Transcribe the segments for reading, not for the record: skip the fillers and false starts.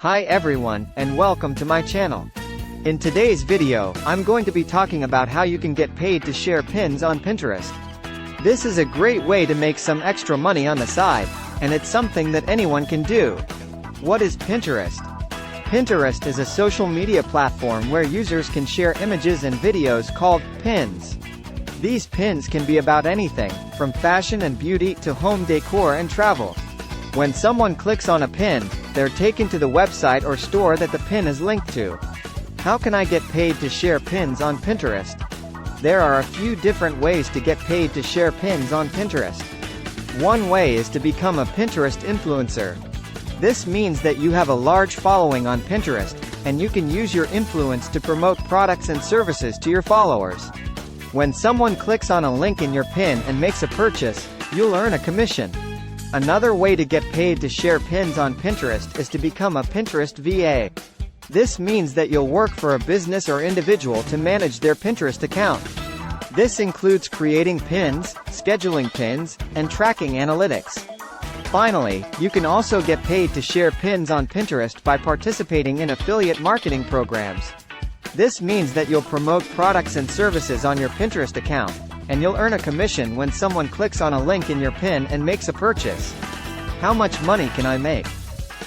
Hi everyone, and welcome to my channel. In today's video, I'm going to be talking about how you can get paid to share pins on Pinterest. This is a great way to make some extra money on the side, and it's something that anyone can do. What is Pinterest? Pinterest is a social media platform where users can share images and videos called pins. These pins can be about anything, from fashion and beauty to home decor and travel. When someone clicks on a pin, they're taken to the website or store that the pin is linked to. How can I get paid to share pins on Pinterest? There are a few different ways to get paid to share pins on Pinterest. One way is to become a Pinterest influencer. This means that you have a large following on Pinterest, and you can use your influence to promote products and services to your followers. When someone clicks on a link in your pin and makes a purchase, you'll earn a commission. Another way to get paid to share pins on Pinterest is to become a Pinterest VA. This means that you'll work for a business or individual to manage their Pinterest account. This includes creating pins, scheduling pins, and tracking analytics. Finally, you can also get paid to share pins on Pinterest by participating in affiliate marketing programs. This means that you'll promote products and services on your Pinterest account, and you'll earn a commission when someone clicks on a link in your pin and makes a purchase. How much money can I make?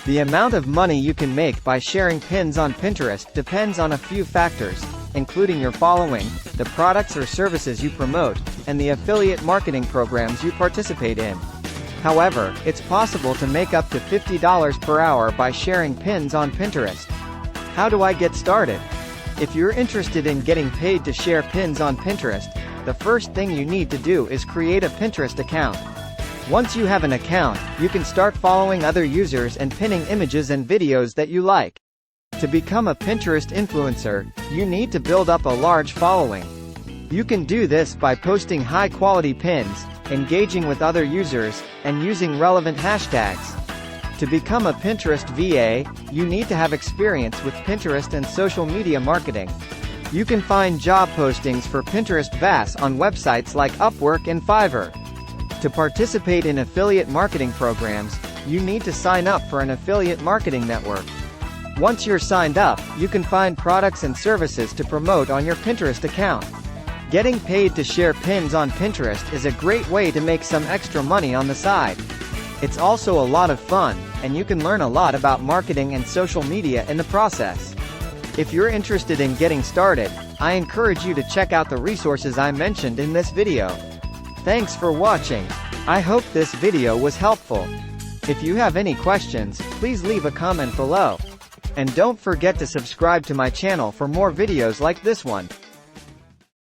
The amount of money you can make by sharing pins on Pinterest depends on a few factors, including your following, the products or services you promote, and the affiliate marketing programs you participate in. However, it's possible to make up to $50 per hour by sharing pins on Pinterest. How do I get started? If you're interested in getting paid to share pins on Pinterest, the first thing you need to do is create a Pinterest account. Once you have an account, you can start following other users and pinning images and videos that you like. To become a Pinterest influencer, you need to build up a large following. You can do this by posting high-quality pins, engaging with other users, and using relevant hashtags. To become a Pinterest VA, you need to have experience with Pinterest and social media marketing. You can find job postings for Pinterest VAS on websites like Upwork and Fiverr. To participate in affiliate marketing programs, you need to sign up for an affiliate marketing network. Once you're signed up, you can find products and services to promote on your Pinterest account. Getting paid to share pins on Pinterest is a great way to make some extra money on the side. It's also a lot of fun, and you can learn a lot about marketing and social media in the process. If you're interested in getting started, I encourage you to check out the resources I mentioned in this video. Thanks for watching. I hope this video was helpful. If you have any questions, please leave a comment below. And don't forget to subscribe to my channel for more videos like this one.